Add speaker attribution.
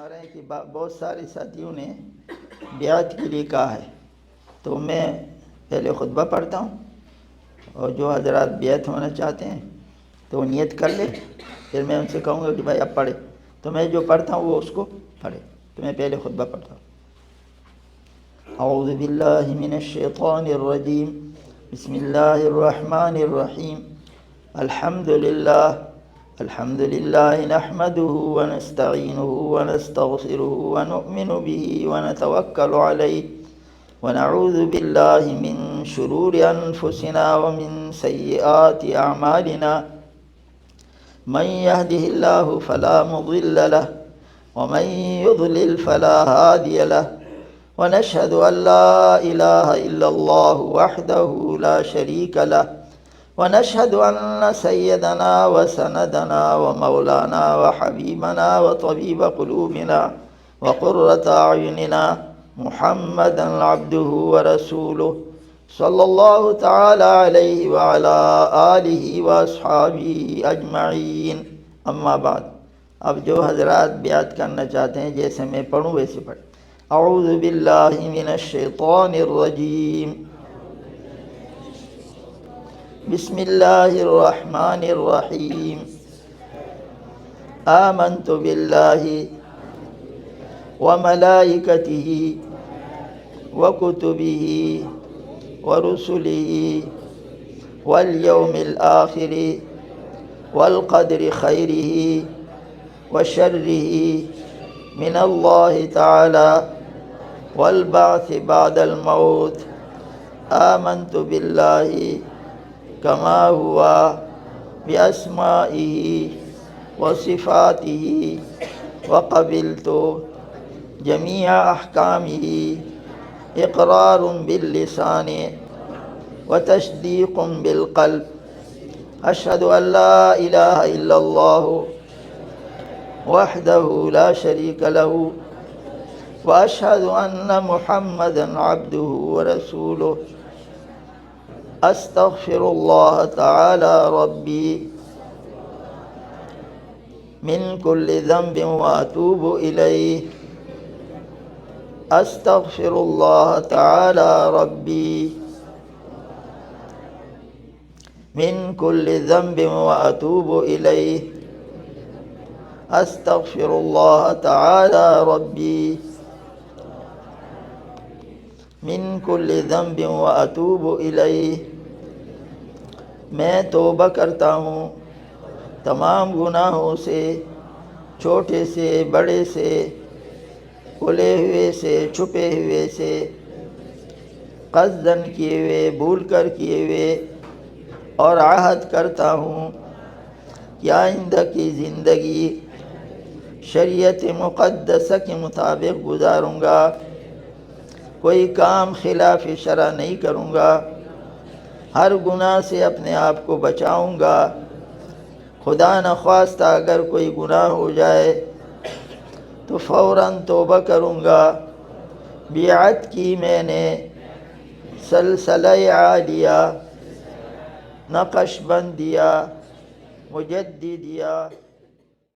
Speaker 1: फरमा रहे हैं कि बहुत सारे साथियों ने बियात के लिए कहा है, तो मैं पहले खुतबा पढ़ता हूँ और जो हजरात बियात होना चाहते हैं तो वो नियत कर ले, फिर मैं उनसे कहूँगा कि भाई अब पढ़े, तो मैं जो पढ़ता हूँ वो उसको पढ़े। तो मैं पहले खुतबा पढ़ता हूँ। औज़ु बिल्लाहि मिनश शैतानिर रजीम, बिस्मिल्लाहिर रहमानिर रहीम, अल्हम्दुलिल्लाह नहमदुहु व नस्तईनुहु व नस्तगफिरुहु व नु'मिनु बिही व नतवक्कलु अलैहि व नऊज़ु बिल्लाहि मिन शुरूरि अनफुसिना व मिन सय्यिआति अअमालिना मन यहदिहिल्लाहु फला मुदिल्ल लहु व मन युद्लिल फला हादिय लहु व नशहदु अल्ला इलाहा इल्लल्लाहु वहदहु ला शरीका लहु व नशहदु अन्न सय्यदना व सनदना व मौलाना व हबीबना व तबीब क़ुलूबिना व क़ुर्रत अयुनिना मुहम्मदन अब्दुहु व रसूलुहु सल्लल्लाहु तआला अलैहि व अला आलिहि व अस्हाबिहि अजमईन। अम्मा बाद, अब जो हजरात बियात करना चाहते हैं जैसे मैं पढ़ूँ वैसे पढ़ें। औज़ु बिल्लाहि मिनश शैतानिर रजीम, बिस्मिल्लाहिर रहमानिर रहीम, आमन्तु बिल्लाहि व मलाइकतिहि व कुतुबिहि व रुसुलिहि वल यौमिल आखिरि वल क़द्रि खैरिहि व शर्रिहि मिनल्लाहि तआला वल बाअस बादल मौत। आमन्तु बिल्लाहि कमा हुआ बिअस्माइहि व सिफ़ातिहि व क़बिलतु जमीअ अहकामिहि इक़रारुन बिल्लिसानि व तस्दीक़ुन बिलक़ल्ब। अशहदु अल्ला इलाहा इल्लल्लाहु वहदहु ला शरीका लहु व अशहदु अन्न मुहम्मदन अब्दुहु व रसूलुहु। अस्तग़फिरुल्लाह तआला रब्बी मिन कुल्लि ज़ंबिन व अतूबु इलैहि। अस्तग़फिरुल्लाह तआला रब्बी मिन कुल्लि ज़ंबिन व अतूबु इलैहि। अस्तग़फिरुल्लाह तआला रब्बी मिन कुल्लि ज़ंबिन व अतूबु इलैहि। मैं तौबा करता हूँ तमाम गुनाहों से, छोटे से बड़े से, खुले हुए से छुपे हुए से, क़स्दन किए हुए भूल कर किए हुए, और आहद करता हूँ कि आइंदा की ज़िंदगी शरीयत मुक़द्दसा के मुताबिक गुजारूँगा, कोई काम खिलाफ शरा नहीं करूँगा, हर गुनाह से अपने आप को बचाऊँगा। खुदा न ख्वास्ता अगर कोई गुनाह हो जाए तो फ़ौरन तौबा करूँगा। बियात की मैंने सलसले आलिया, नक़शबंदिया, मुजद्दिदिया,